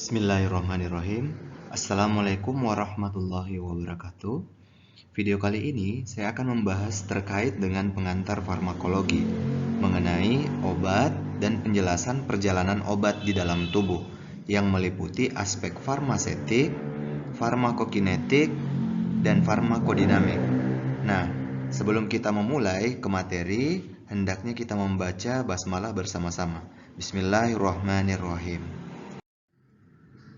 Bismillahirrahmanirrahim. Assalamualaikum warahmatullahi wabarakatuh. Video kali ini saya akan membahas terkait dengan pengantar farmakologi mengenai obat dan penjelasan perjalanan obat di dalam tubuh yang meliputi aspek farmasetik, farmakokinetik, dan farmakodinamik. Nah, sebelum kita memulai ke materi, hendaknya kita membaca basmalah bersama-sama. Bismillahirrahmanirrahim.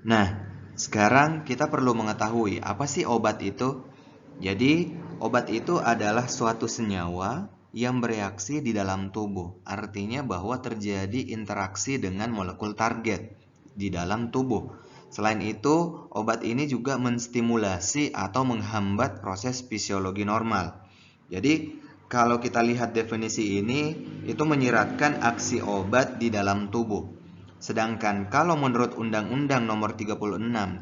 Nah, sekarang kita perlu mengetahui apa sih obat itu. Jadi, obat itu adalah suatu senyawa yang bereaksi di dalam tubuh. Artinya bahwa terjadi interaksi dengan molekul target di dalam tubuh. Selain itu, obat ini juga menstimulasi atau menghambat proses fisiologi normal. Jadi, kalau kita lihat definisi ini, itu menyiratkan aksi obat di dalam tubuh. Sedangkan kalau menurut Undang-Undang Nomor 36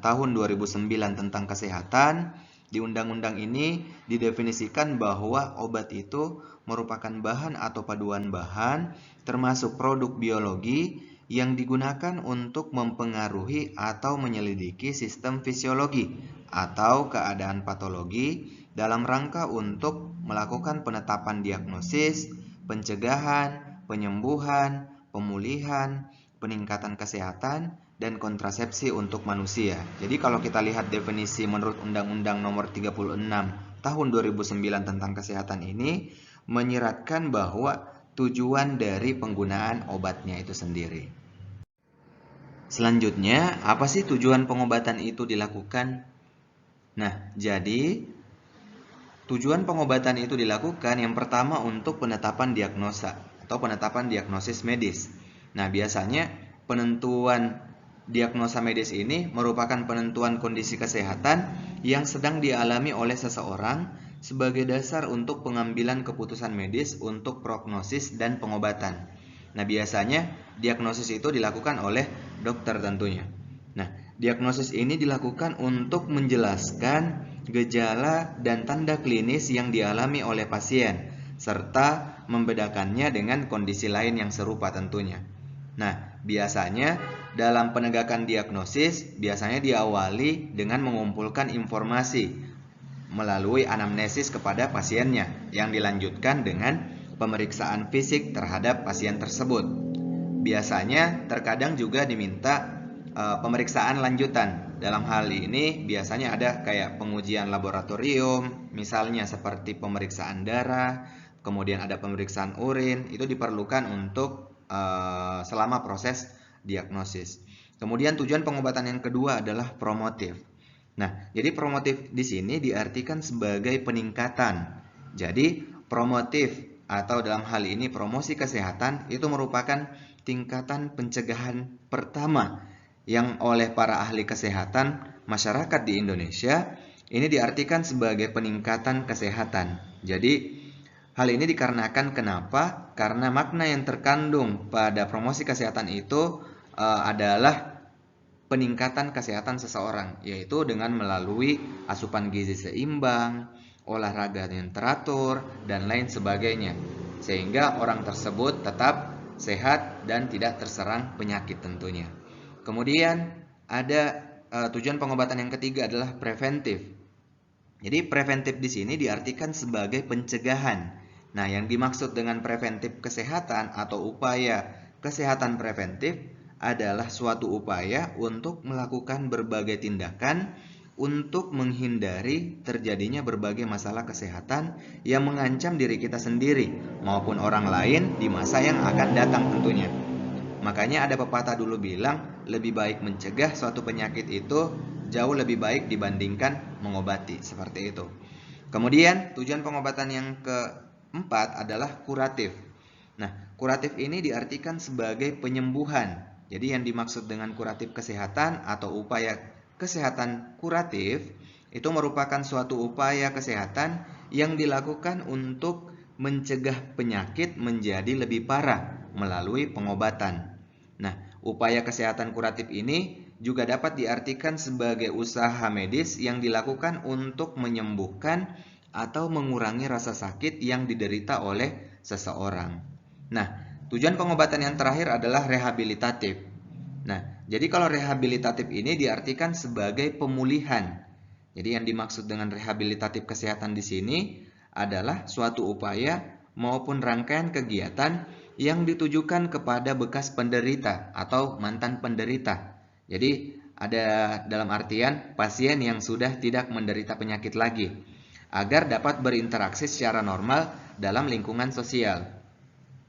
Tahun 2009 tentang Kesehatan, di undang-undang ini didefinisikan bahwa obat itu merupakan bahan atau paduan bahan termasuk produk biologi yang digunakan untuk mempengaruhi atau menyelidiki sistem fisiologi atau keadaan patologi dalam rangka untuk melakukan penetapan diagnosis, pencegahan, penyembuhan, pemulihan, peningkatan kesehatan, dan kontrasepsi untuk manusia. Jadi kalau kita lihat definisi menurut Undang-Undang Nomor 36 Tahun 2009 tentang kesehatan ini menyiratkan bahwa tujuan dari penggunaan obatnya itu sendiri. Selanjutnya, apa sih tujuan pengobatan itu dilakukan? Nah, jadi tujuan pengobatan itu dilakukan yang pertama untuk penetapan diagnosa atau penetapan diagnosis medis. Nah, biasanya penentuan diagnosa medis ini merupakan penentuan kondisi kesehatan yang sedang dialami oleh seseorang sebagai dasar untuk pengambilan keputusan medis untuk prognosis dan pengobatan. Nah, biasanya diagnosis itu dilakukan oleh dokter tentunya. Nah, diagnosis ini dilakukan untuk menjelaskan gejala dan tanda klinis yang dialami oleh pasien, serta membedakannya dengan kondisi lain yang serupa tentunya. Nah, biasanya dalam penegakan diagnosis biasanya diawali dengan mengumpulkan informasi melalui anamnesis kepada pasiennya yang dilanjutkan dengan pemeriksaan fisik terhadap pasien tersebut. Biasanya terkadang juga diminta pemeriksaan lanjutan. Dalam hal ini biasanya ada kayak pengujian laboratorium, misalnya seperti pemeriksaan darah, kemudian ada pemeriksaan urin, itu diperlukan untuk selama proses diagnosis. Kemudian tujuan pengobatan yang kedua adalah promotif. Nah, jadi promotif di sini diartikan sebagai peningkatan. Jadi promotif atau dalam hal ini promosi kesehatan itu merupakan tingkatan pencegahan pertama yang oleh para ahli kesehatan masyarakat di Indonesia ini diartikan sebagai peningkatan kesehatan. Jadi hal ini dikarenakan kenapa? Karena makna yang terkandung pada promosi kesehatan itu adalah peningkatan kesehatan seseorang, yaitu dengan melalui asupan gizi seimbang, olahraga yang teratur, dan lain sebagainya. Sehingga orang tersebut tetap sehat dan tidak terserang penyakit tentunya. Kemudian ada tujuan pengobatan yang ketiga adalah preventif. Jadi preventif di sini diartikan sebagai pencegahan. Nah, yang dimaksud dengan preventif kesehatan atau upaya kesehatan preventif adalah suatu upaya untuk melakukan berbagai tindakan untuk menghindari terjadinya berbagai masalah kesehatan yang mengancam diri kita sendiri maupun orang lain di masa yang akan datang tentunya. Makanya ada pepatah dulu bilang, lebih baik mencegah suatu penyakit itu jauh lebih baik dibandingkan mengobati, seperti itu. Kemudian tujuan pengobatan yang keempat adalah kuratif. Nah, kuratif ini diartikan sebagai penyembuhan. Jadi yang dimaksud dengan kuratif kesehatan atau upaya kesehatan kuratif itu merupakan suatu upaya kesehatan yang dilakukan untuk mencegah penyakit menjadi lebih parah melalui pengobatan. Nah, upaya kesehatan kuratif ini juga dapat diartikan sebagai usaha medis yang dilakukan untuk menyembuhkan atau mengurangi rasa sakit yang diderita oleh seseorang. Nah, tujuan pengobatan yang terakhir adalah rehabilitatif. Nah, jadi kalau rehabilitatif ini diartikan sebagai pemulihan. Jadi yang dimaksud dengan rehabilitatif kesehatan di sini adalah suatu upaya maupun rangkaian kegiatan yang ditujukan kepada bekas penderita atau mantan penderita. Jadi ada dalam artian pasien yang sudah tidak menderita penyakit lagi, agar dapat berinteraksi secara normal dalam lingkungan sosial.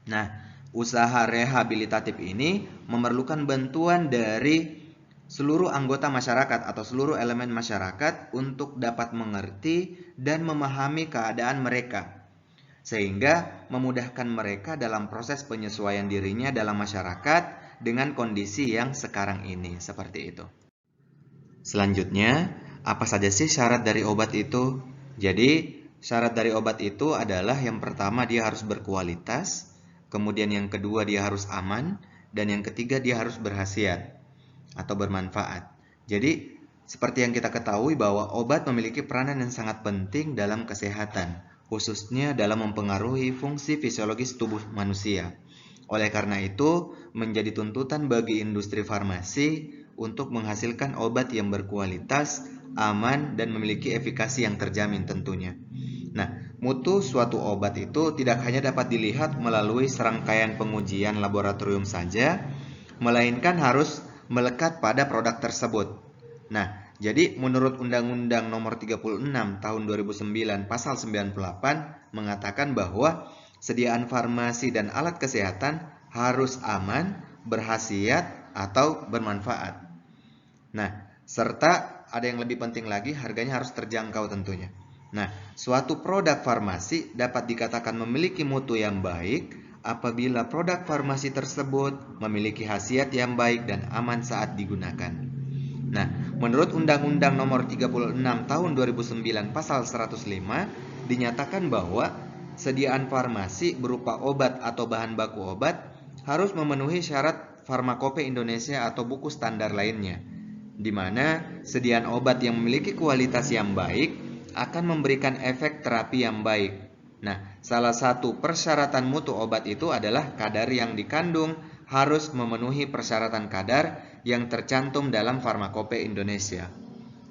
Nah, usaha rehabilitatif ini memerlukan bantuan dari seluruh anggota masyarakat atau seluruh elemen masyarakat untuk dapat mengerti dan memahami keadaan mereka, sehingga memudahkan mereka dalam proses penyesuaian dirinya dalam masyarakat dengan kondisi yang sekarang ini, seperti itu. Selanjutnya, apa saja sih syarat dari obat itu? Jadi, syarat dari obat itu adalah yang pertama dia harus berkualitas, kemudian yang kedua dia harus aman, dan yang ketiga dia harus berkhasiat atau bermanfaat. Jadi, seperti yang kita ketahui bahwa obat memiliki peranan yang sangat penting dalam kesehatan, khususnya dalam mempengaruhi fungsi fisiologis tubuh manusia. Oleh karena itu, menjadi tuntutan bagi industri farmasi untuk menghasilkan obat yang berkualitas, aman, dan memiliki efikasi yang terjamin tentunya. Nah, mutu suatu obat itu tidak hanya dapat dilihat melalui serangkaian pengujian laboratorium saja, melainkan harus melekat pada produk tersebut. Nah, jadi menurut Undang-Undang Nomor 36 Tahun 2009 Pasal 98 mengatakan bahwa sediaan farmasi dan alat kesehatan harus aman, berkhasiat, atau bermanfaat. Nah, serta ada yang lebih penting lagi, harganya harus terjangkau tentunya. Nah, suatu produk farmasi dapat dikatakan memiliki mutu yang baik apabila produk farmasi tersebut memiliki khasiat yang baik dan aman saat digunakan. Nah, menurut Undang-Undang Nomor 36 Tahun 2009 Pasal 105 dinyatakan bahwa sediaan farmasi berupa obat atau bahan baku obat harus memenuhi syarat Farmakope Indonesia atau buku standar lainnya, di mana sediaan obat yang memiliki kualitas yang baik akan memberikan efek terapi yang baik. Nah, salah satu persyaratan mutu obat itu adalah kadar yang dikandung harus memenuhi persyaratan kadar yang tercantum dalam Farmakope Indonesia.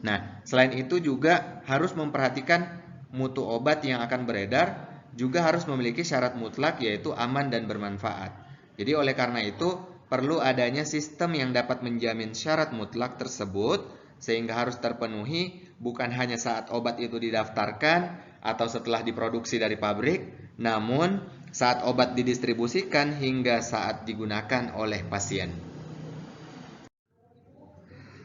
Nah, selain itu juga harus memperhatikan mutu obat yang akan beredar juga harus memiliki syarat mutlak, yaitu aman dan bermanfaat. Jadi oleh karena itu perlu adanya sistem yang dapat menjamin syarat mutlak tersebut sehingga harus terpenuhi bukan hanya saat obat itu didaftarkan atau setelah diproduksi dari pabrik, namun saat obat didistribusikan hingga saat digunakan oleh pasien.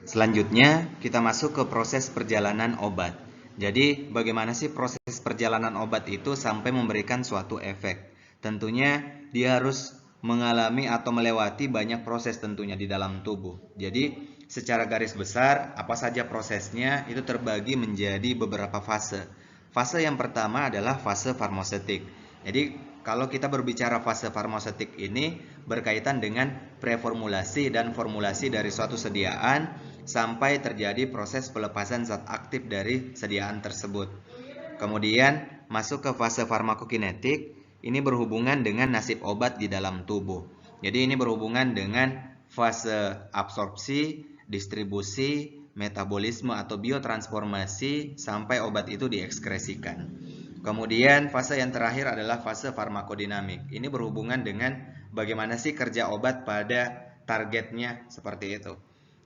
Selanjutnya, kita masuk ke proses perjalanan obat. Jadi, bagaimana sih proses perjalanan obat itu sampai memberikan suatu efek? Tentunya dia harus mengalami atau melewati banyak proses tentunya di dalam tubuh. Jadi, secara garis besar, apa saja prosesnya itu terbagi menjadi beberapa fase. Fase yang pertama adalah fase farmaseutik. Jadi, kalau kita berbicara fase farmaseutik ini berkaitan dengan preformulasi dan formulasi dari suatu sediaan sampai terjadi proses pelepasan zat aktif dari sediaan tersebut. Kemudian masuk ke fase farmakokinetik. Ini berhubungan dengan nasib obat di dalam tubuh. Jadi ini berhubungan dengan fase absorpsi, distribusi, metabolisme atau biotransformasi sampai obat itu diekskresikan. Kemudian fase yang terakhir adalah fase farmakodinamik. Ini berhubungan dengan bagaimana sih kerja obat pada targetnya, seperti itu.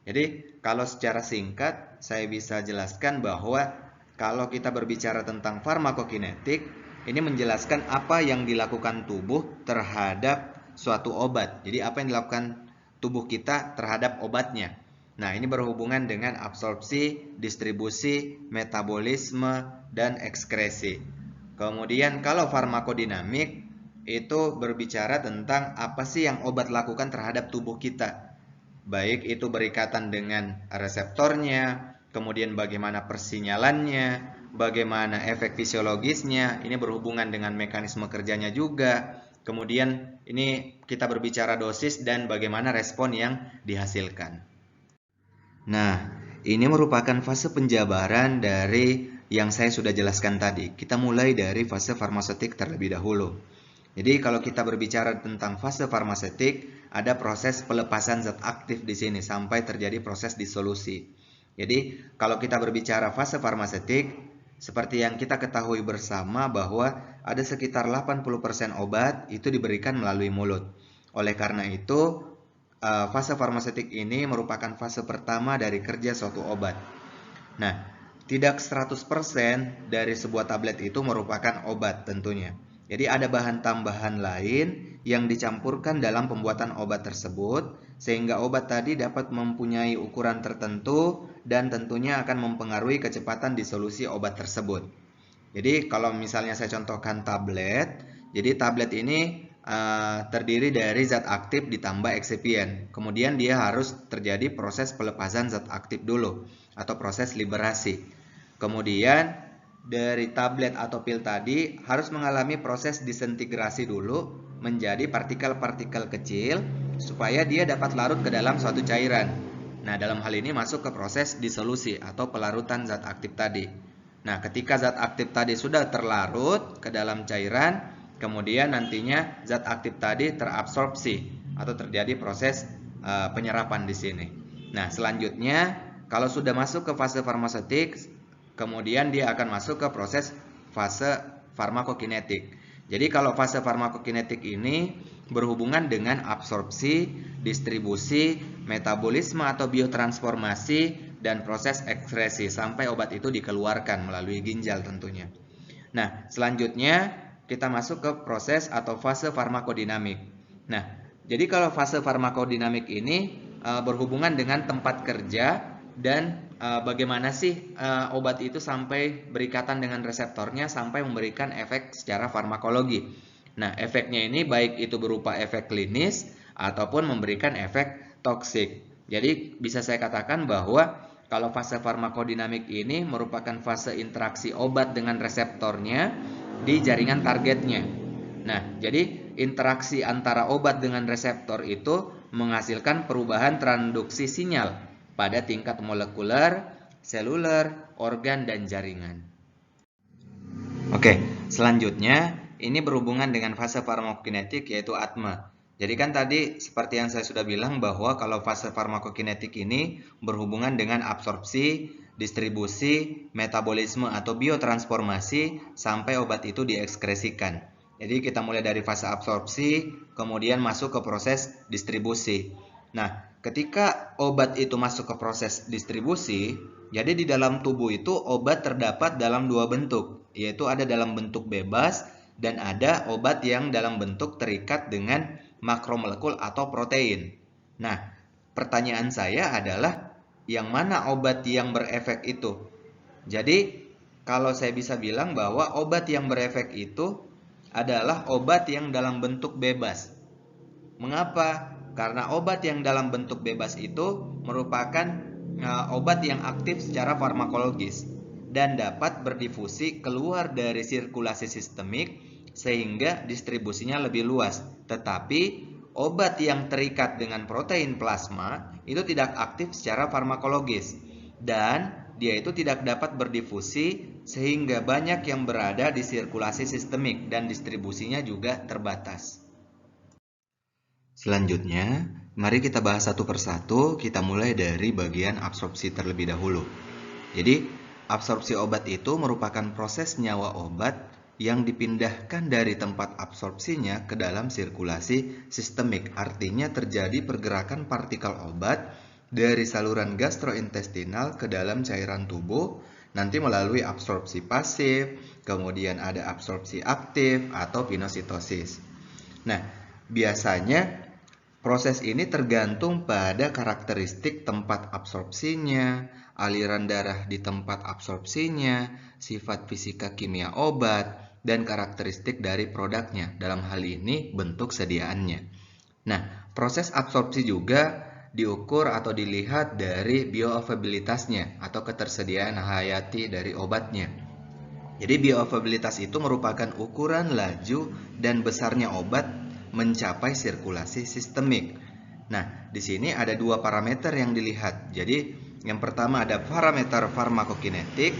Jadi kalau secara singkat saya bisa jelaskan bahwa kalau kita berbicara tentang farmakokinetik, ini menjelaskan apa yang dilakukan tubuh terhadap suatu obat. Jadi apa yang dilakukan tubuh kita terhadap obatnya. Nah, ini berhubungan dengan absorpsi, distribusi, metabolisme, dan ekskresi. Kemudian kalau farmakodinamik itu berbicara tentang apa sih yang obat lakukan terhadap tubuh kita. Baik itu berikatan dengan reseptornya, kemudian bagaimana persinyalannya, bagaimana efek fisiologisnya, ini berhubungan dengan mekanisme kerjanya juga. Kemudian ini kita berbicara dosis dan bagaimana respon yang dihasilkan. Nah, ini merupakan fase penjabaran dari yang saya sudah jelaskan tadi. Kita mulai dari fase farmaseutik terlebih dahulu. Jadi kalau kita berbicara tentang fase farmaseutik, ada proses pelepasan zat aktif di sini sampai terjadi proses disolusi. Jadi kalau kita berbicara fase farmaseutik, seperti yang kita ketahui bersama bahwa ada sekitar 80% obat itu diberikan melalui mulut. Oleh karena itu, fase farmaseutik ini merupakan fase pertama dari kerja suatu obat. Nah, tidak 100% dari sebuah tablet itu merupakan obat tentunya. Jadi ada bahan tambahan lain yang dicampurkan dalam pembuatan obat tersebut sehingga obat tadi dapat mempunyai ukuran tertentu dan tentunya akan mempengaruhi kecepatan disolusi obat tersebut. Jadi kalau misalnya saya contohkan tablet, jadi tablet ini terdiri dari zat aktif ditambah eksipien. Kemudian dia harus terjadi proses pelepasan zat aktif dulu atau proses liberasi. Kemudian dari tablet atau pil tadi harus mengalami proses disintegrasi dulu menjadi partikel-partikel kecil supaya dia dapat larut ke dalam suatu cairan. Nah, dalam hal ini masuk ke proses disolusi atau pelarutan zat aktif tadi. Nah, ketika zat aktif tadi sudah terlarut ke dalam cairan, kemudian nantinya zat aktif tadi terabsorpsi atau terjadi proses penyerapan di sini. Nah, selanjutnya kalau sudah masuk ke fase farmaseutik, kemudian dia akan masuk ke proses fase farmakokinetik. Jadi kalau fase farmakokinetik ini berhubungan dengan absorpsi, distribusi, metabolisme atau biotransformasi, dan proses ekskresi sampai obat itu dikeluarkan melalui ginjal tentunya. Nah, selanjutnya kita masuk ke proses atau fase farmakodinamik. Nah, jadi kalau fase farmakodinamik ini berhubungan dengan tempat kerja dan bagaimana sih obat itu sampai berikatan dengan reseptornya sampai memberikan efek secara farmakologi. Nah, efeknya ini baik itu berupa efek klinis ataupun memberikan efek toksik. Jadi bisa saya katakan bahwa kalau fase farmakodinamik ini merupakan fase interaksi obat dengan reseptornya di jaringan targetnya. Nah, jadi interaksi antara obat dengan reseptor itu menghasilkan perubahan transduksi sinyal pada tingkat molekuler, seluler, organ, dan jaringan. Oke, selanjutnya ini berhubungan dengan fase farmakokinetik yaitu ATMA. Jadi kan tadi seperti yang saya sudah bilang bahwa kalau fase farmakokinetik ini berhubungan dengan absorpsi, distribusi, metabolisme atau biotransformasi sampai obat itu diekskresikan. Jadi kita mulai dari fase absorpsi, kemudian masuk ke proses distribusi. Nah, ketika obat itu masuk ke proses distribusi, jadi di dalam tubuh itu obat terdapat dalam dua bentuk, yaitu ada dalam bentuk bebas dan ada obat yang dalam bentuk terikat dengan makromolekul atau protein. Nah, pertanyaan saya adalah yang mana obat yang berefek itu? Jadi, kalau saya bisa bilang bahwa obat yang berefek itu adalah obat yang dalam bentuk bebas. Mengapa? Karena obat yang dalam bentuk bebas itu merupakan obat yang aktif secara farmakologis dan dapat berdifusi keluar dari sirkulasi sistemik sehingga distribusinya lebih luas. Tetapi obat yang terikat dengan protein plasma itu tidak aktif secara farmakologis dan dia itu tidak dapat berdifusi sehingga banyak yang berada di sirkulasi sistemik dan distribusinya juga terbatas. Selanjutnya, mari kita bahas satu persatu. Kita mulai dari bagian absorpsi terlebih dahulu. Jadi, absorpsi obat itu merupakan proses nyawa obat yang dipindahkan dari tempat absorpsinya ke dalam sirkulasi sistemik. Artinya terjadi pergerakan partikel obat dari saluran gastrointestinal ke dalam cairan tubuh, nanti melalui absorpsi pasif, kemudian ada absorpsi aktif atau pinositosis. Nah, biasanya proses ini tergantung pada karakteristik tempat absorpsinya, aliran darah di tempat absorpsinya, sifat fisika kimia obat, dan karakteristik dari produknya, dalam hal ini bentuk sediaannya. Nah, proses absorpsi juga diukur atau dilihat dari bioavailabilitasnya atau ketersediaan hayati dari obatnya. Jadi bioavailabilitas itu merupakan ukuran laju dan besarnya obat mencapai sirkulasi sistemik. Nah, di sini ada dua parameter yang dilihat. Jadi, yang pertama ada parameter farmakokinetik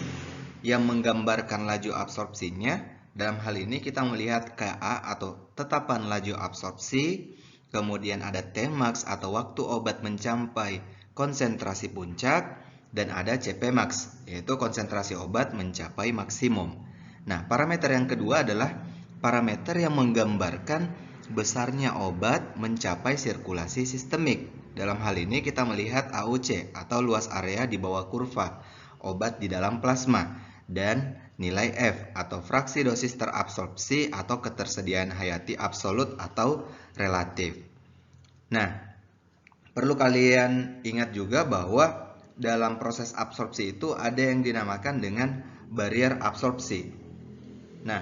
yang menggambarkan laju absorpsinya. Dalam hal ini kita melihat KA atau tetapan laju absorpsi. kemudian ada Tmax atau waktu obat mencapai konsentrasi puncak, dan ada Cpmax, yaitu konsentrasi obat mencapai maksimum. Nah, parameter yang kedua adalah parameter yang menggambarkan besarnya obat mencapai sirkulasi sistemik. Dalam hal ini kita melihat AUC atau luas area di bawah kurva obat di dalam plasma, dan nilai F atau fraksi dosis terabsorpsi atau ketersediaan hayati absolut atau relatif. Nah, perlu kalian ingat juga bahwa dalam proses absorpsi itu ada yang dinamakan dengan barrier absorpsi. Nah,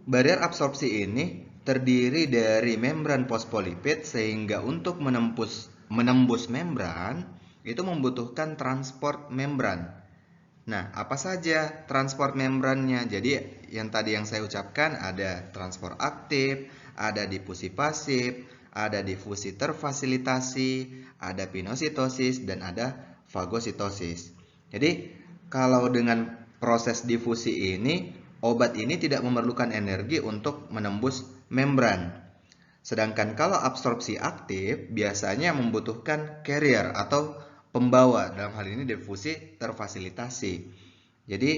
barrier absorpsi ini terdiri dari membran fosfolipid, sehingga untuk menembus membran itu membutuhkan transport membran. Nah, apa saja transport membrannya? Jadi yang tadi yang saya ucapkan ada transport aktif, ada difusi pasif, ada difusi terfasilitasi, ada pinositosis, dan ada fagositosis. Jadi kalau dengan proses difusi ini, obat ini tidak memerlukan energi untuk menembus membran. Sedangkan kalau absorpsi aktif biasanya membutuhkan carrier atau pembawa, dalam hal ini difusi terfasilitasi. Jadi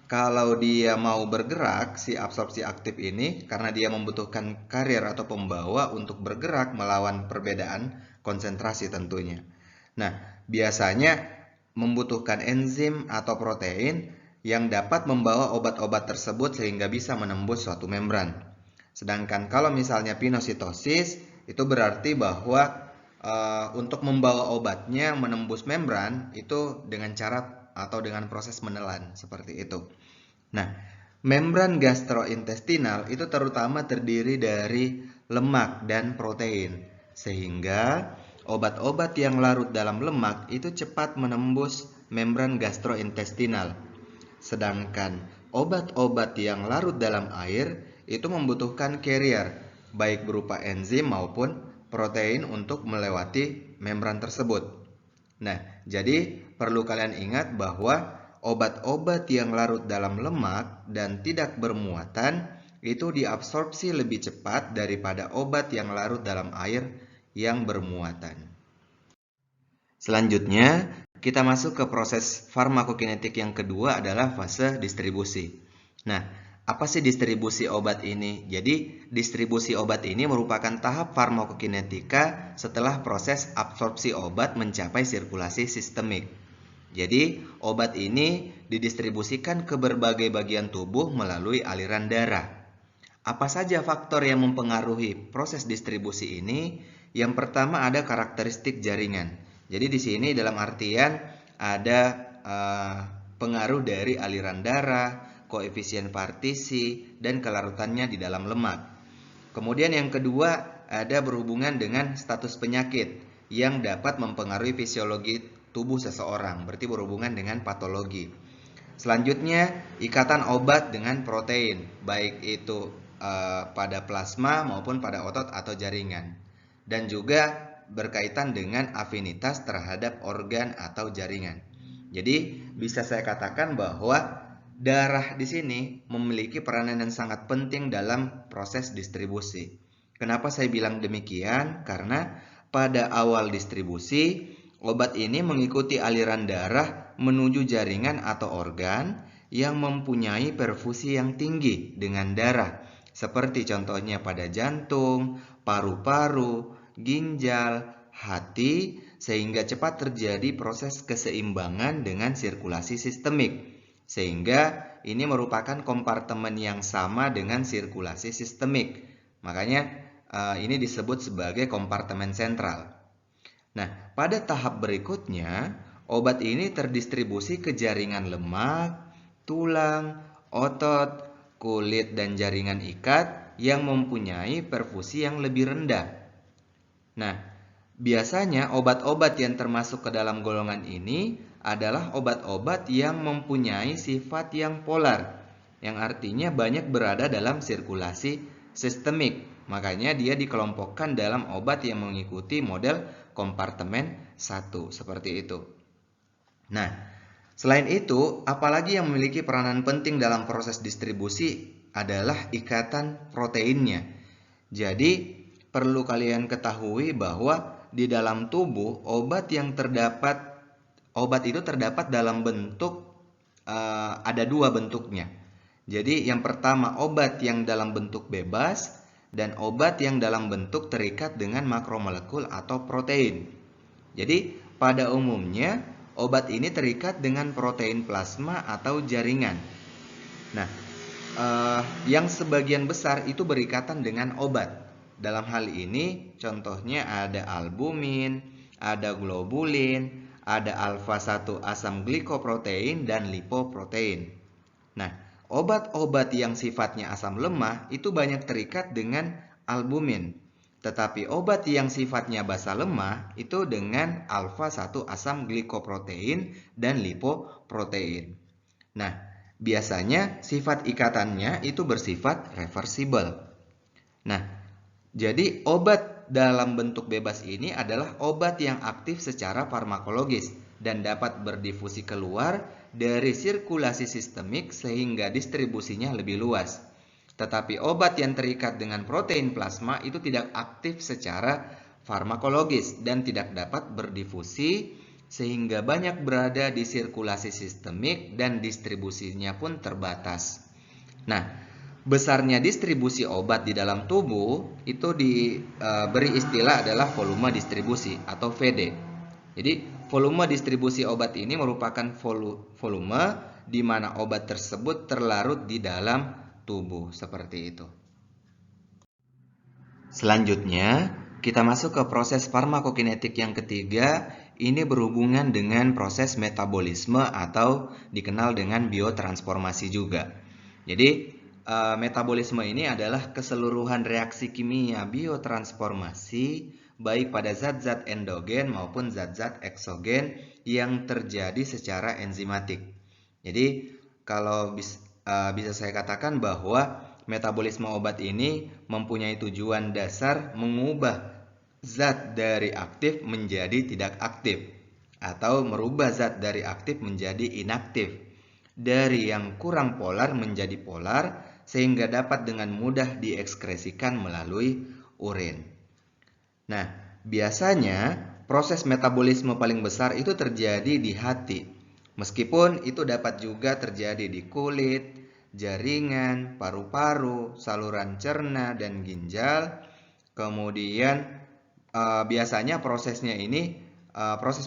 kalau dia mau bergerak, si absorpsi aktif ini, karena dia membutuhkan carrier atau pembawa untuk bergerak melawan perbedaan konsentrasi tentunya. Nah, biasanya membutuhkan enzim atau protein yang dapat membawa obat-obat tersebut sehingga bisa menembus suatu membran. Sedangkan kalau misalnya pinositosis, itu berarti bahwa untuk membawa obatnya menembus membran itu dengan cara atau dengan proses menelan seperti itu. Nah, membran gastrointestinal itu terutama terdiri dari lemak dan protein, sehingga obat-obat yang larut dalam lemak itu cepat menembus membran gastrointestinal. Sedangkan obat-obat yang larut dalam air itu membutuhkan carrier, baik berupa enzim maupun protein untuk melewati membran tersebut. Nah, jadi perlu kalian ingat bahwa obat-obat yang larut dalam lemak dan tidak bermuatan itu diabsorpsi lebih cepat daripada obat yang larut dalam air yang bermuatan. Selanjutnya, kita masuk ke proses farmakokinetik yang kedua adalah fase distribusi. Nah, apa sih distribusi obat ini? Jadi, distribusi obat ini merupakan tahap farmakokinetika setelah proses absorpsi obat mencapai sirkulasi sistemik. Jadi, obat ini didistribusikan ke berbagai bagian tubuh melalui aliran darah. Apa saja faktor yang mempengaruhi proses distribusi ini? Yang pertama ada karakteristik jaringan. Jadi di sini dalam artian ada pengaruh dari aliran darah, koefisien partisi, dan kelarutannya di dalam lemak. Kemudian yang kedua ada berhubungan dengan status penyakit yang dapat mempengaruhi fisiologi tubuh seseorang, berarti berhubungan dengan patologi. Selanjutnya ikatan obat dengan protein, baik itu pada plasma maupun pada otot atau jaringan, dan juga berkaitan dengan afinitas terhadap organ atau jaringan. Jadi bisa saya katakan bahwa darah di sini memiliki peranan yang sangat penting dalam proses distribusi. Kenapa saya bilang demikian? Karena pada awal distribusi, obat ini mengikuti aliran darah menuju jaringan atau organ yang mempunyai perfusi yang tinggi dengan darah, seperti contohnya pada jantung, paru-paru, ginjal, hati, sehingga cepat terjadi proses keseimbangan dengan sirkulasi sistemik. Sehingga ini merupakan kompartemen yang sama dengan sirkulasi sistemik. Makanya ini disebut sebagai kompartemen sentral. Nah, pada tahap berikutnya, obat ini terdistribusi ke jaringan lemak, tulang, otot, kulit, dan jaringan ikat yang mempunyai perfusi yang lebih rendah. Nah, biasanya obat-obat yang termasuk ke dalam golongan ini adalah obat-obat yang mempunyai sifat yang polar, yang artinya banyak berada dalam sirkulasi sistemik. Makanya dia dikelompokkan dalam obat yang mengikuti model kompartemen 1, seperti itu. Nah, selain itu, apalagi yang memiliki peranan penting dalam proses distribusi adalah ikatan proteinnya. Jadi perlu kalian ketahui bahwa di dalam tubuh obat itu terdapat dalam bentuk ada dua bentuknya. Jadi yang pertama obat yang dalam bentuk bebas dan obat yang dalam bentuk terikat dengan makromolekul atau protein. Jadi pada umumnya obat ini terikat dengan protein plasma atau jaringan. Nah, yang sebagian besar itu berikatan dengan obat. Dalam hal ini contohnya ada albumin, ada globulin, ada alfa-1 asam glikoprotein dan lipoprotein. Nah, obat-obat yang sifatnya asam lemah itu banyak terikat dengan albumin. Tetapi obat yang sifatnya basa lemah itu dengan alfa-1 asam glikoprotein dan lipoprotein. Nah, biasanya sifat ikatannya itu bersifat reversible. Nah, jadi obat dalam bentuk bebas ini adalah obat yang aktif secara farmakologis dan dapat berdifusi keluar dari sirkulasi sistemik sehingga distribusinya lebih luas. Tetapi obat yang terikat dengan protein plasma itu tidak aktif secara farmakologis dan tidak dapat berdifusi sehingga banyak berada di sirkulasi sistemik dan distribusinya pun terbatas. Nah, besarnya distribusi obat di dalam tubuh itu diberi istilah adalah volume distribusi atau VD. Jadi volume distribusi obat ini merupakan volume di mana obat tersebut terlarut di dalam tubuh, seperti itu. Selanjutnya kita masuk ke proses farmakokinetik yang ketiga. Ini berhubungan dengan proses metabolisme atau dikenal dengan biotransformasi juga. Jadi metabolisme ini adalah keseluruhan reaksi kimia biotransformasi baik pada zat-zat endogen maupun zat-zat eksogen yang terjadi secara enzimatik. Jadi kalau bisa saya katakan bahwa metabolisme obat ini mempunyai tujuan dasar mengubah zat dari aktif menjadi tidak aktif atau merubah zat dari aktif menjadi inaktif, dari yang kurang polar menjadi polar, sehingga dapat dengan mudah diekskresikan melalui urin. Nah, biasanya proses metabolisme paling besar itu terjadi di hati. Meskipun itu dapat juga terjadi di kulit, jaringan, paru-paru, saluran cerna, dan ginjal. Kemudian biasanya proses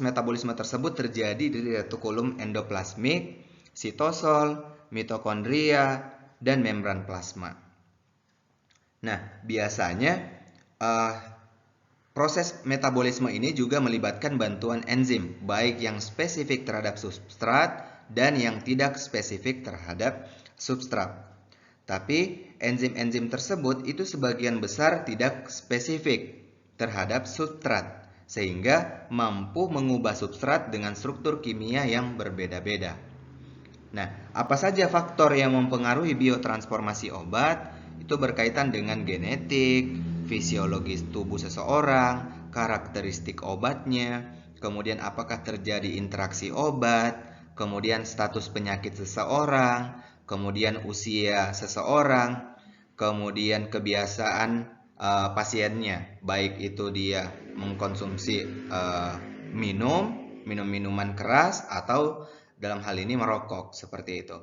metabolisme tersebut terjadi di retikulum endoplasmik, sitosol, mitokondria, dan membran plasma. Nah, biasanya proses metabolisme ini juga melibatkan bantuan enzim, baik yang spesifik terhadap substrat dan yang tidak spesifik terhadap substrat. Tapi enzim-enzim tersebut itu sebagian besar tidak spesifik terhadap substrat, sehingga mampu mengubah substrat dengan struktur kimia yang berbeda-beda. Nah, apa saja faktor yang mempengaruhi biotransformasi obat? Itu berkaitan dengan genetik, fisiologis tubuh seseorang, karakteristik obatnya, kemudian apakah terjadi interaksi obat, kemudian status penyakit seseorang, kemudian usia seseorang, kemudian kebiasaan pasiennya, baik itu dia mengkonsumsi minuman keras atau dalam hal ini merokok, seperti itu.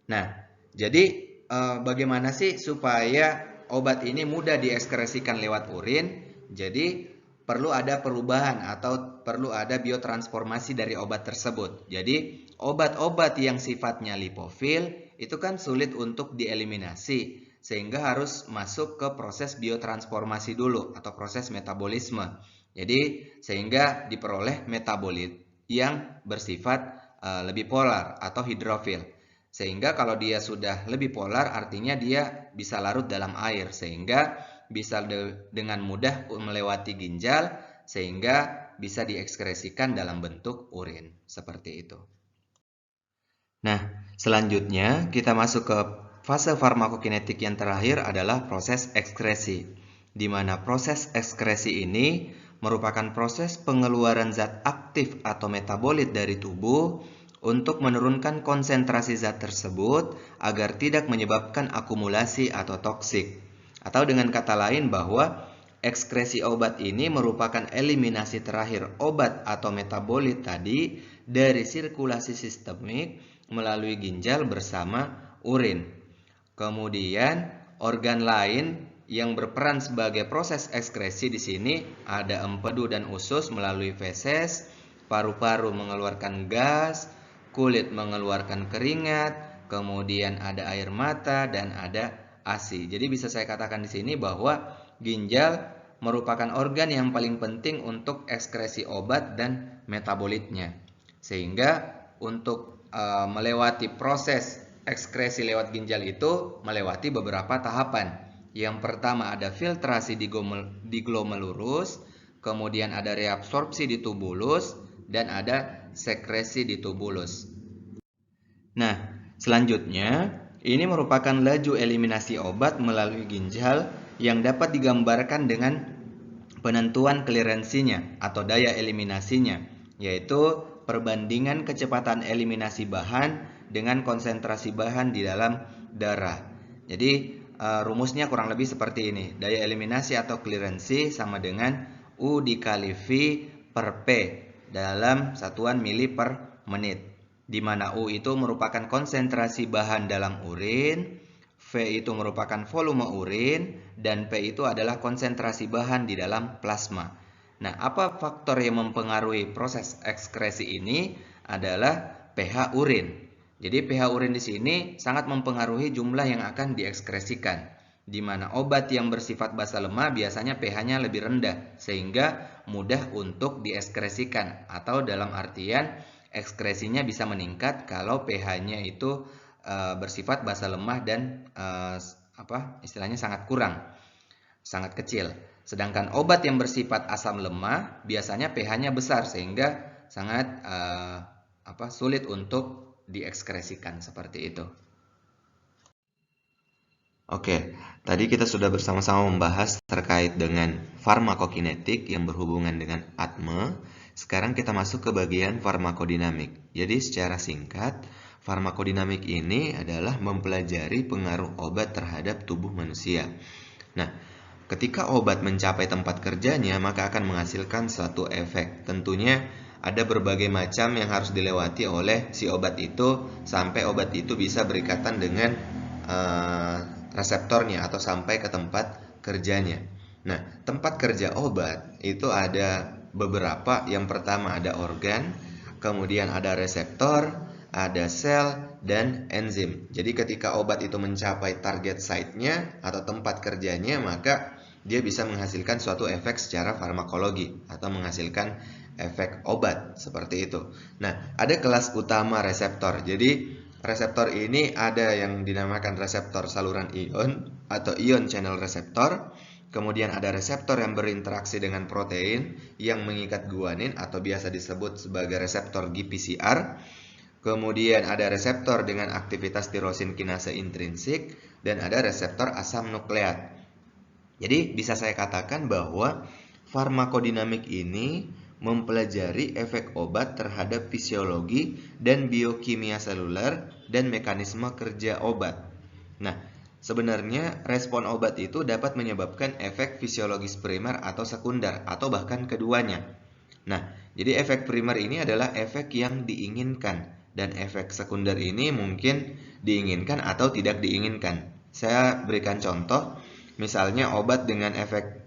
Nah, jadi bagaimana sih supaya obat ini mudah diekskresikan lewat urin? Jadi perlu ada perubahan atau perlu ada biotransformasi dari obat tersebut. Jadi obat-obat yang sifatnya lipofil itu kan sulit untuk dieliminasi, sehingga harus masuk ke proses biotransformasi dulu atau proses metabolisme. Jadi sehingga diperoleh metabolit yang bersifat lebih polar atau hidrofil. Sehingga kalau dia sudah lebih polar artinya dia bisa larut dalam air, sehingga bisa dengan mudah melewati ginjal, sehingga bisa diekskresikan dalam bentuk urin, seperti itu. Nah, selanjutnya kita masuk ke fase farmakokinetik yang terakhir adalah proses ekskresi, di mana proses ekskresi ini merupakan proses pengeluaran zat aktif atau metabolit dari tubuh untuk menurunkan konsentrasi zat tersebut agar tidak menyebabkan akumulasi atau toksik. Atau dengan kata lain bahwa ekskresi obat ini merupakan eliminasi terakhir obat atau metabolit tadi dari sirkulasi sistemik melalui ginjal bersama urin. Kemudian organ lain yang berperan sebagai proses ekskresi di sini ada empedu dan usus melalui feses, paru-paru mengeluarkan gas, kulit mengeluarkan keringat, kemudian ada air mata dan ada ASI. Jadi bisa saya katakan di sini bahwa ginjal merupakan organ yang paling penting untuk ekskresi obat dan metabolitnya. Sehingga untuk melewati proses ekskresi lewat ginjal itu melewati beberapa tahapan. Yang pertama ada filtrasi di glomerulus, kemudian ada reabsorpsi di tubulus, dan ada sekresi di tubulus. Nah, selanjutnya ini merupakan laju eliminasi obat melalui ginjal yang dapat digambarkan dengan penentuan klirensinya atau daya eliminasinya, yaitu perbandingan kecepatan eliminasi bahan dengan konsentrasi bahan di dalam darah. Jadi rumusnya kurang lebih seperti ini. Daya eliminasi atau klirensi sama dengan U dikali V per P dalam satuan mili per menit. Di mana U itu merupakan konsentrasi bahan dalam urin, V itu merupakan volume urin, dan P itu adalah konsentrasi bahan di dalam plasma. Nah, apa faktor yang mempengaruhi proses ekskresi ini adalah pH urin. Jadi pH urin di sini sangat mempengaruhi jumlah yang akan diekskresikan. Di mana obat yang bersifat basa lemah biasanya pH-nya lebih rendah sehingga mudah untuk diekskresikan, atau dalam artian ekskresinya bisa meningkat kalau pH-nya itu bersifat basa lemah dan istilahnya sangat kurang, sangat kecil. Sedangkan obat yang bersifat asam lemah biasanya pH-nya besar sehingga sangat sulit untuk diekskresikan seperti itu. Oke, tadi kita sudah bersama-sama membahas terkait dengan farmakokinetik yang berhubungan dengan ATME. Sekarang kita masuk ke bagian farmakodinamik. Jadi secara singkat, farmakodinamik ini adalah mempelajari pengaruh obat terhadap tubuh manusia. Nah, ketika obat mencapai tempat kerjanya, maka akan menghasilkan suatu efek. Tentunya ada berbagai macam yang harus dilewati oleh si obat itu sampai obat itu bisa berikatan dengan reseptornya atau sampai ke tempat kerjanya. Nah, tempat kerja obat itu ada beberapa. Yang pertama ada organ, kemudian ada reseptor, ada sel, dan enzim. Jadi ketika obat itu mencapai target site-nya atau tempat kerjanya, maka dia bisa menghasilkan suatu efek secara farmakologi atau menghasilkan efek obat seperti itu. Nah, ada kelas utama reseptor. Jadi reseptor ini ada yang dinamakan reseptor saluran ion atau ion channel reseptor. Kemudian ada reseptor yang berinteraksi dengan protein yang mengikat guanin atau biasa disebut sebagai reseptor GPCR. Kemudian ada reseptor dengan aktivitas tirosin kinase intrinsik dan ada reseptor asam nukleat. Jadi bisa saya katakan bahwa farmakodinamik ini mempelajari efek obat terhadap fisiologi dan biokimia seluler dan mekanisme kerja obat. Nah, sebenarnya respon obat itu dapat menyebabkan efek fisiologis primer atau sekunder atau bahkan keduanya. Nah, jadi efek primer ini adalah efek yang diinginkan dan efek sekunder ini mungkin diinginkan atau tidak diinginkan. Saya berikan contoh, misalnya obat dengan efek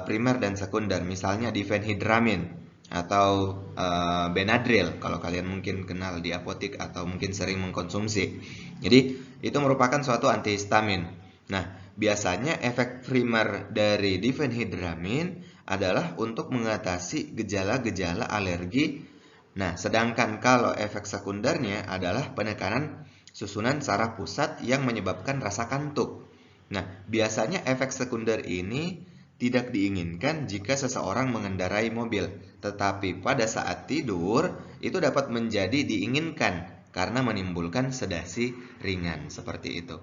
primer dan sekunder, misalnya diphenhidramin atau Benadryl kalau kalian mungkin kenal di apotik atau mungkin sering mengkonsumsi. Jadi itu merupakan suatu antihistamin. Nah, biasanya efek primer dari diphenhidramin adalah untuk mengatasi gejala-gejala alergi. Nah, sedangkan kalau efek sekundernya adalah penekanan susunan saraf pusat yang menyebabkan rasa kantuk. Nah, biasanya efek sekunder ini tidak diinginkan jika seseorang mengendarai mobil, tetapi pada saat tidur itu dapat menjadi diinginkan karena menimbulkan sedasi ringan seperti itu.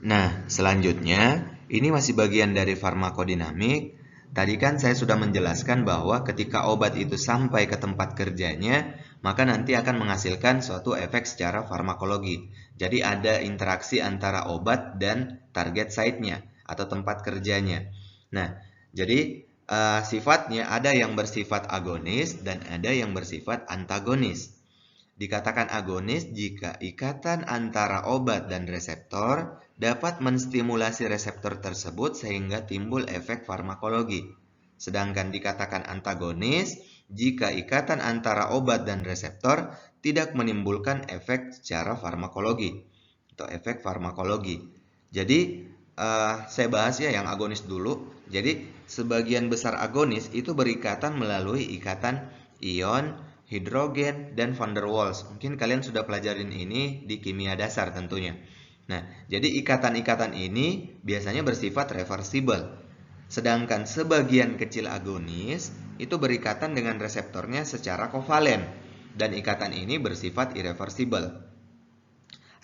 Nah, selanjutnya ini masih bagian dari farmakodinamik, Tadi kan saya sudah menjelaskan bahwa ketika obat itu sampai ke tempat kerjanya, maka nanti akan menghasilkan suatu efek secara farmakologi. Jadi ada interaksi antara obat dan target site-nya atau tempat kerjanya. Nah, jadi sifatnya ada yang bersifat agonis dan ada yang bersifat antagonis. Dikatakan agonis jika ikatan antara obat dan reseptor dapat menstimulasi reseptor tersebut sehingga timbul efek farmakologi. Sedangkan dikatakan antagonis jika ikatan antara obat dan reseptor tidak menimbulkan efek secara farmakologi atau efek farmakologi. Jadi saya bahas ya yang agonis dulu. Jadi sebagian besar agonis itu berikatan melalui ikatan ion, hidrogen, dan van der Waals. Mungkin kalian sudah pelajarin ini di kimia dasar tentunya. Nah, jadi ikatan-ikatan ini biasanya bersifat reversible. Sedangkan sebagian kecil agonis itu berikatan dengan reseptornya secara kovalen. Dan ikatan ini bersifat irreversible.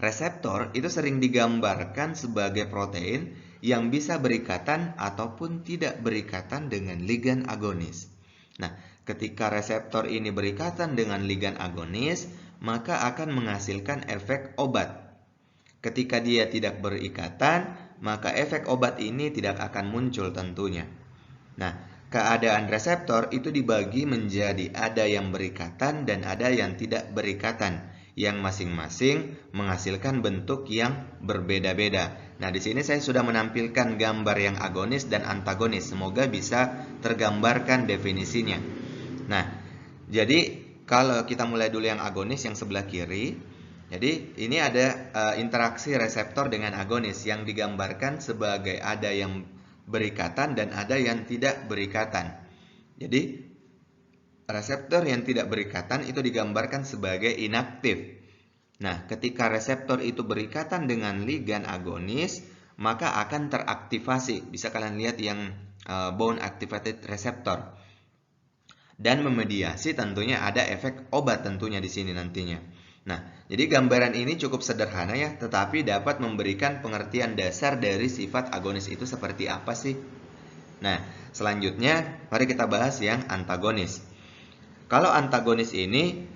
Reseptor itu sering digambarkan sebagai protein yang bisa berikatan ataupun tidak berikatan dengan ligan agonis. Nah, ketika reseptor ini berikatan dengan ligan agonis, maka akan menghasilkan efek obat. Ketika dia tidak berikatan, maka efek obat ini tidak akan muncul tentunya. Nah, keadaan reseptor itu dibagi menjadi ada yang berikatan dan ada yang tidak berikatan, yang masing-masing menghasilkan bentuk yang berbeda-beda. Nah, di sini saya sudah menampilkan gambar yang agonis dan antagonis. Semoga bisa tergambarkan definisinya. Nah, jadi kalau kita mulai dulu yang agonis yang sebelah kiri. Jadi ini ada interaksi reseptor dengan agonis yang digambarkan sebagai ada yang berikatan dan ada yang tidak berikatan. Jadi reseptor yang tidak berikatan itu digambarkan sebagai inaktif. Nah, ketika reseptor itu berikatan dengan ligan agonis, maka akan teraktivasi. Bisa kalian lihat yang bone activated receptor. Dan memediasi tentunya ada efek obat tentunya di sini nantinya. Nah, jadi gambaran ini cukup sederhana ya, tetapi dapat memberikan pengertian dasar dari sifat agonis itu seperti apa sih. Nah, selanjutnya mari kita bahas yang antagonis. Kalau antagonis ini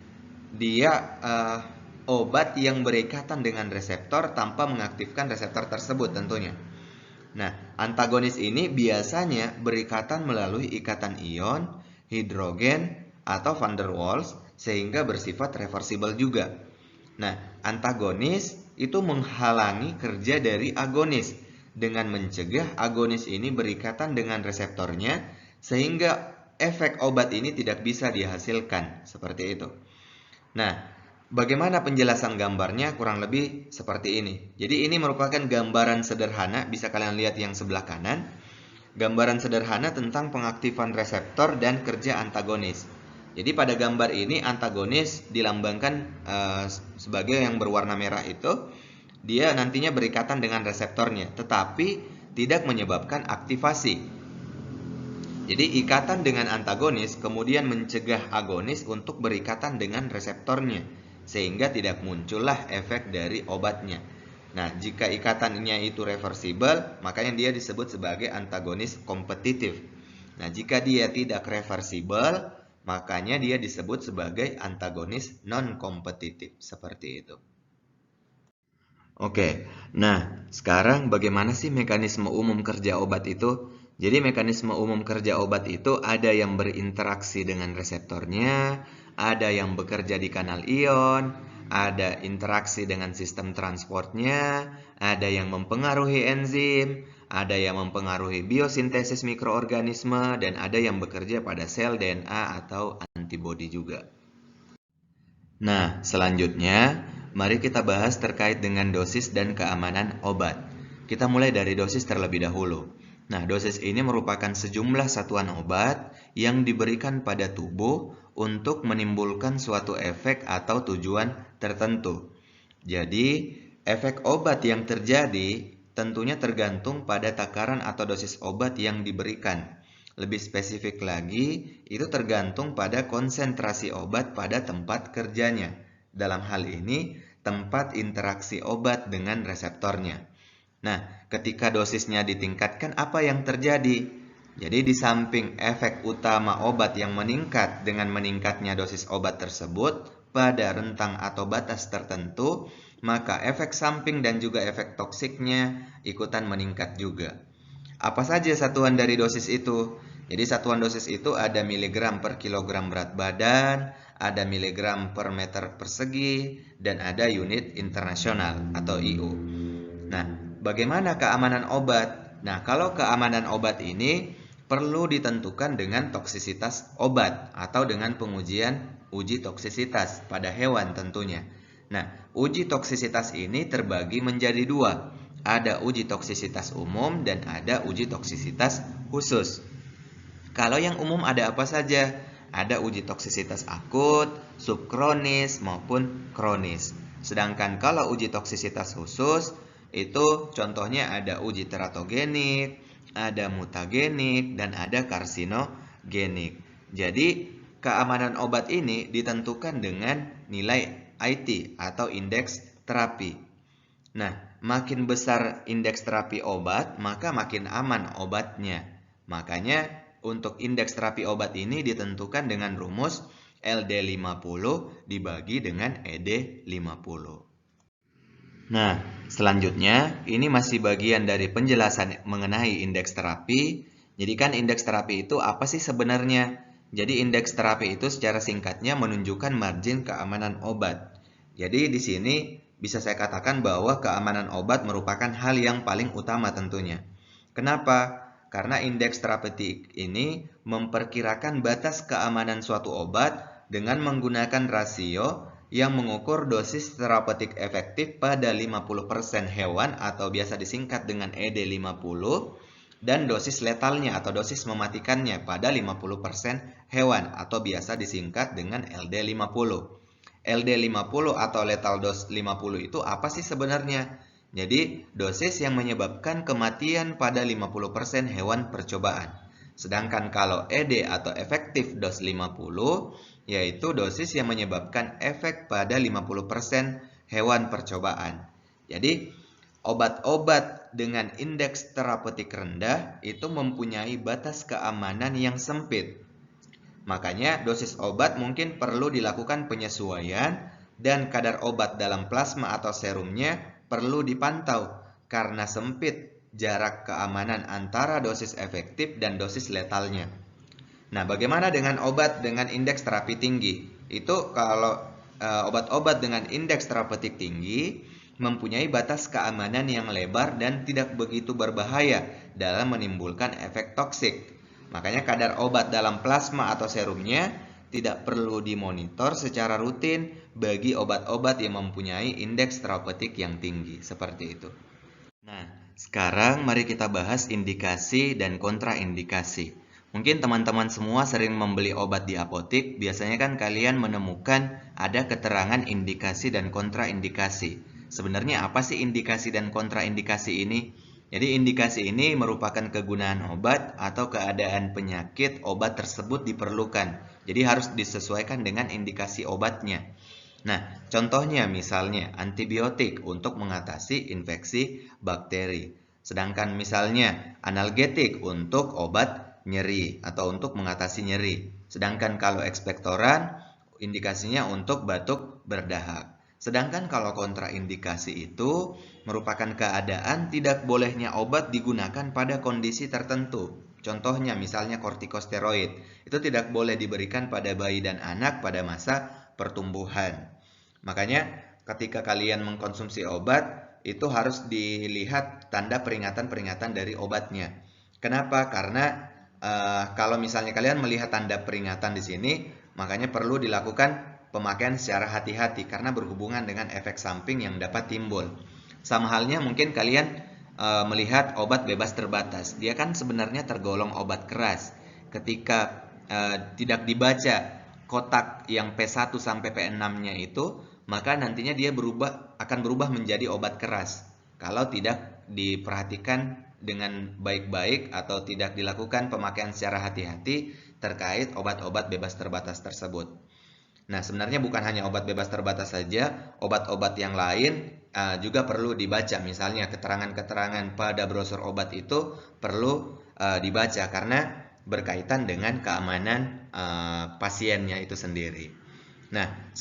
dia obat yang berikatan dengan reseptor tanpa mengaktifkan reseptor tersebut tentunya. Nah, antagonis ini biasanya berikatan melalui ikatan ion, hidrogen, atau van der Waals sehingga bersifat reversible juga. Nah, antagonis itu menghalangi kerja dari agonis dengan mencegah agonis ini berikatan dengan reseptornya sehingga efek obat ini tidak bisa dihasilkan seperti itu. Nah, bagaimana penjelasan gambarnya? Kurang lebih seperti ini. Jadi ini merupakan gambaran sederhana, bisa kalian lihat yang sebelah kanan. Gambaran sederhana tentang pengaktifan reseptor dan kerja antagonis. Jadi pada gambar ini antagonis dilambangkan sebagai yang berwarna merah itu. Dia nantinya berikatan dengan reseptornya, tetapi tidak menyebabkan aktivasi. Jadi ikatan dengan antagonis kemudian mencegah agonis untuk berikatan dengan reseptornya, sehingga tidak muncullah efek dari obatnya. Nah, jika ikatannya itu reversible, makanya dia disebut sebagai antagonis kompetitif. Nah, jika dia tidak reversible, makanya dia disebut sebagai antagonis non-kompetitif. Seperti itu. Oke, nah sekarang bagaimana sih mekanisme umum kerja obat itu? Jadi mekanisme umum kerja obat itu ada yang berinteraksi dengan reseptornya, ada yang bekerja di kanal ion, ada interaksi dengan sistem transportnya, ada yang mempengaruhi enzim, ada yang mempengaruhi biosintesis mikroorganisme, dan ada yang bekerja pada sel DNA atau antibodi juga. Nah, selanjutnya mari kita bahas terkait dengan dosis dan keamanan obat. Kita mulai dari dosis terlebih dahulu. Nah, dosis ini merupakan sejumlah satuan obat yang diberikan pada tubuh untuk menimbulkan suatu efek atau tujuan tertentu. Jadi, efek obat yang terjadi tentunya tergantung pada takaran atau dosis obat yang diberikan. Lebih spesifik lagi, itu tergantung pada konsentrasi obat pada tempat kerjanya. Dalam hal ini, tempat interaksi obat dengan reseptornya. Nah, ketika dosisnya ditingkatkan, apa yang terjadi? Jadi di samping efek utama obat yang meningkat dengan meningkatnya dosis obat tersebut pada rentang atau batas tertentu, maka efek samping dan juga efek toksiknya ikutan meningkat juga. Apa saja satuan dari dosis itu? Jadi satuan dosis itu ada miligram per kilogram berat badan, ada miligram per meter persegi, dan ada unit internasional atau IU. Nah, bagaimana keamanan obat? Nah, kalau keamanan obat ini perlu ditentukan dengan toksisitas obat atau dengan pengujian uji toksisitas pada hewan tentunya. Nah, uji toksisitas ini terbagi menjadi dua. Ada uji toksisitas umum dan ada uji toksisitas khusus. Kalau yang umum ada apa saja? Ada uji toksisitas akut, subkronis, maupun kronis. Sedangkan kalau uji toksisitas khusus, itu contohnya ada uji teratogenik, ada mutagenik, dan ada karsinogenik. Jadi, keamanan obat ini ditentukan dengan nilai IT atau indeks terapi. Nah, makin besar indeks terapi obat, maka makin aman obatnya. Makanya, untuk indeks terapi obat ini ditentukan dengan rumus LD50 dibagi dengan ED50. Nah, selanjutnya, ini masih bagian dari penjelasan mengenai indeks terapi. Jadi kan indeks terapi itu apa sih sebenarnya? Jadi indeks terapi itu secara singkatnya menunjukkan margin keamanan obat. Jadi di sini bisa saya katakan bahwa keamanan obat merupakan hal yang paling utama tentunya. Kenapa? Karena indeks terapeutik ini memperkirakan batas keamanan suatu obat dengan menggunakan rasio yang mengukur dosis terapeutik efektif pada 50% hewan atau biasa disingkat dengan ED50 dan dosis letalnya atau dosis mematikannya pada 50% hewan atau biasa disingkat dengan LD50. LD50 atau lethal dose 50 itu apa sih sebenarnya? Jadi, dosis yang menyebabkan kematian pada 50% hewan percobaan. Sedangkan kalau ED atau effective dose 50, yaitu dosis yang menyebabkan efek pada 50% hewan percobaan. Jadi, obat-obat dengan indeks terapeutik rendah itu mempunyai batas keamanan yang sempit. Makanya dosis obat mungkin perlu dilakukan penyesuaian dan kadar obat dalam plasma atau serumnya perlu dipantau karena sempit jarak keamanan antara dosis efektif dan dosis letalnya. Nah, bagaimana dengan obat dengan indeks terapi tinggi? Itu kalau obat-obat dengan indeks terapeutik tinggi mempunyai batas keamanan yang lebar dan tidak begitu berbahaya dalam menimbulkan efek toksik. Makanya kadar obat dalam plasma atau serumnya tidak perlu dimonitor secara rutin bagi obat-obat yang mempunyai indeks terapeutik yang tinggi, seperti itu. Nah, sekarang mari kita bahas indikasi dan kontraindikasi. Mungkin teman-teman semua sering membeli obat di apotik, biasanya kan kalian menemukan ada keterangan indikasi dan kontraindikasi. Sebenarnya apa sih indikasi dan kontraindikasi ini? Jadi indikasi ini merupakan kegunaan obat atau keadaan penyakit obat tersebut diperlukan. Jadi harus disesuaikan dengan indikasi obatnya. Nah, contohnya misalnya antibiotik untuk mengatasi infeksi bakteri. Sedangkan misalnya analgetik untuk obat nyeri atau untuk mengatasi nyeri. Sedangkan kalau ekspektoran indikasinya untuk batuk berdahak. Sedangkan kalau kontraindikasi itu merupakan keadaan tidak bolehnya obat digunakan pada kondisi tertentu. Contohnya misalnya kortikosteroid, itu tidak boleh diberikan pada bayi dan anak pada masa pertumbuhan. Makanya ketika kalian mengkonsumsi obat, itu harus dilihat tanda peringatan-peringatan dari obatnya. Kenapa? Karena kalau misalnya kalian melihat tanda peringatan di sini, makanya perlu dilakukan pemakaian secara hati-hati karena berhubungan dengan efek samping yang dapat timbul. Sama halnya mungkin kalian melihat obat bebas terbatas. Dia kan sebenarnya tergolong obat keras. Ketika tidak dibaca kotak yang P1 sampai P6-nya itu, maka nantinya dia akan berubah menjadi obat keras. Kalau tidak diperhatikan dengan baik-baik atau tidak dilakukan pemakaian secara hati-hati terkait obat-obat bebas terbatas tersebut. Nah, sebenarnya bukan hanya obat bebas terbatas saja, obat-obat yang lain juga perlu dibaca. Misalnya keterangan-keterangan pada brosur obat itu perlu dibaca karena berkaitan dengan keamanan pasiennya itu sendiri. Nah,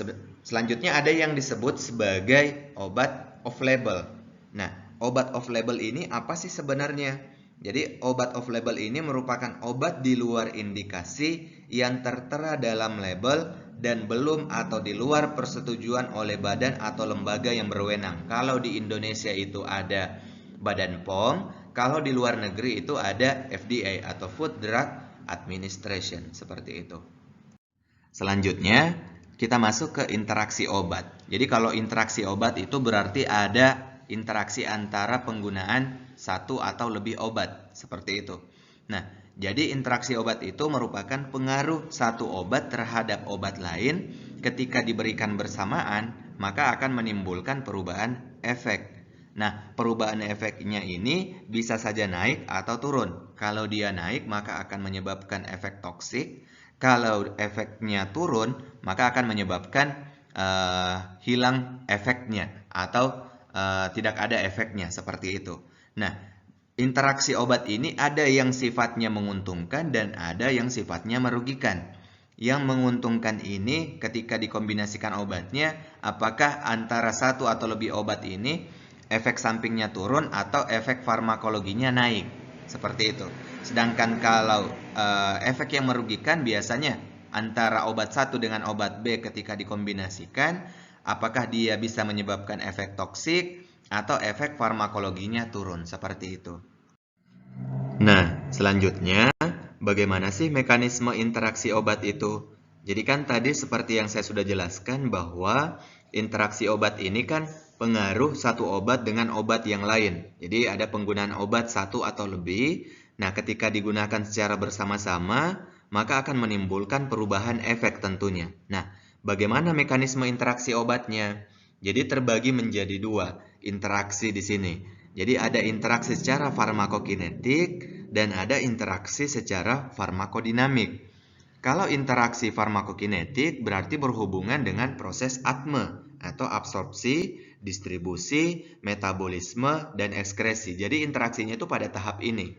selanjutnya ada yang disebut sebagai obat off-label. Nah, obat off-label ini apa sih sebenarnya? Jadi, obat off-label ini merupakan obat di luar indikasi yang tertera dalam label dan belum atau di luar persetujuan oleh badan atau lembaga yang berwenang. Kalau di Indonesia itu ada Badan POM, kalau di luar negeri itu ada FDA atau Food Drug Administration, seperti itu. Selanjutnya, kita masuk ke interaksi obat. Jadi kalau interaksi obat itu berarti ada interaksi antara penggunaan satu atau lebih obat, seperti itu. Nah, jadi interaksi obat itu merupakan pengaruh satu obat terhadap obat lain ketika diberikan bersamaan, maka akan menimbulkan perubahan efek. Nah, perubahan efeknya ini bisa saja naik atau turun. Kalau dia naik, maka akan menyebabkan efek toksik. Kalau efeknya turun, maka akan menyebabkan hilang efeknya atau tidak ada efeknya, seperti itu. Nah, interaksi obat ini ada yang sifatnya menguntungkan dan ada yang sifatnya merugikan. Yang menguntungkan ini ketika dikombinasikan obatnya, apakah antara satu atau lebih obat ini efek sampingnya turun atau efek farmakologinya naik, seperti itu. Sedangkan kalau efek yang merugikan biasanya antara obat satu dengan obat B ketika dikombinasikan, apakah dia bisa menyebabkan efek toksik atau efek farmakologinya turun, seperti itu. Nah, selanjutnya bagaimana sih mekanisme interaksi obat itu? Jadi kan tadi seperti yang saya sudah jelaskan bahwa interaksi obat ini kan pengaruh satu obat dengan obat yang lain. Jadi ada penggunaan obat satu atau lebih. Nah, ketika digunakan secara bersama-sama, maka akan menimbulkan perubahan efek tentunya. Nah, bagaimana mekanisme interaksi obatnya? Jadi terbagi menjadi dua interaksi di sini. Jadi ada interaksi secara farmakokinetik dan ada interaksi secara farmakodinamik. Kalau interaksi farmakokinetik berarti berhubungan dengan proses ATME atau absorpsi, distribusi, metabolisme, dan ekskresi. Jadi interaksinya itu pada tahap ini.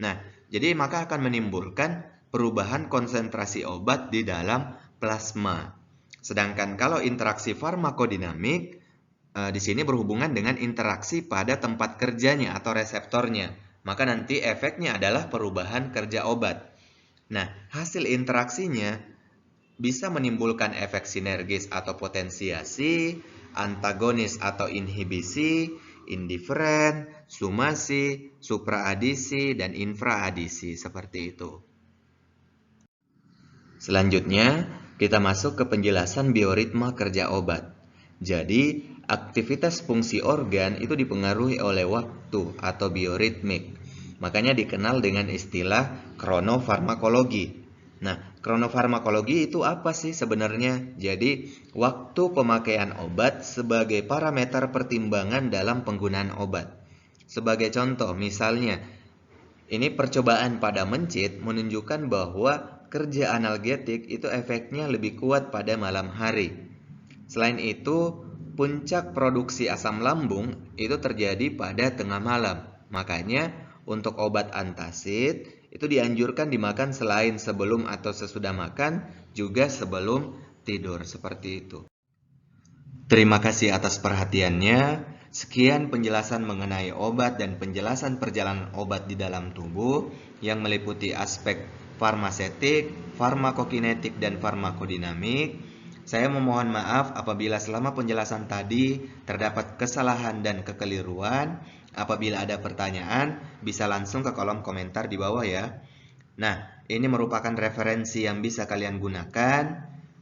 Nah, jadi maka akan menimbulkan perubahan konsentrasi obat di dalam plasma. Sedangkan kalau interaksi farmakodinamik di sini berhubungan dengan interaksi pada tempat kerjanya atau reseptornya. Maka nanti efeknya adalah perubahan kerja obat. Nah, hasil interaksinya bisa menimbulkan efek sinergis atau potensiasi, antagonis atau inhibisi, indiferen, sumasi, supraadisi, dan infraadisi, seperti itu. Selanjutnya, kita masuk ke penjelasan bioritma kerja obat. Jadi, aktivitas fungsi organ itu dipengaruhi oleh waktu atau bioritmik. Makanya dikenal dengan istilah kronofarmakologi. Nah, kronofarmakologi itu apa sih sebenarnya? Jadi, waktu pemakaian obat sebagai parameter pertimbangan dalam penggunaan obat. Sebagai contoh, misalnya, ini percobaan pada mencit menunjukkan bahwa kerja analgetik itu efeknya lebih kuat pada malam hari. Selain itu, puncak produksi asam lambung itu terjadi pada tengah malam. Makanya, untuk obat antacid itu dianjurkan dimakan selain sebelum atau sesudah makan, juga sebelum tidur, seperti itu. Terima kasih atas perhatiannya. Sekian penjelasan mengenai obat dan penjelasan perjalanan obat di dalam tubuh yang meliputi aspek farmasetik, farmakokinetik, dan farmakodinamik. Saya memohon maaf apabila selama penjelasan tadi terdapat kesalahan dan kekeliruan. Apabila ada pertanyaan, bisa langsung ke kolom komentar di bawah ya. Nah, ini merupakan referensi yang bisa kalian gunakan.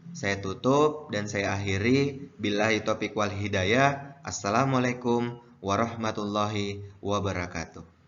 Saya tutup dan saya akhiri. Billahi taufiq wal hidayah. Assalamualaikum warahmatullahi wabarakatuh.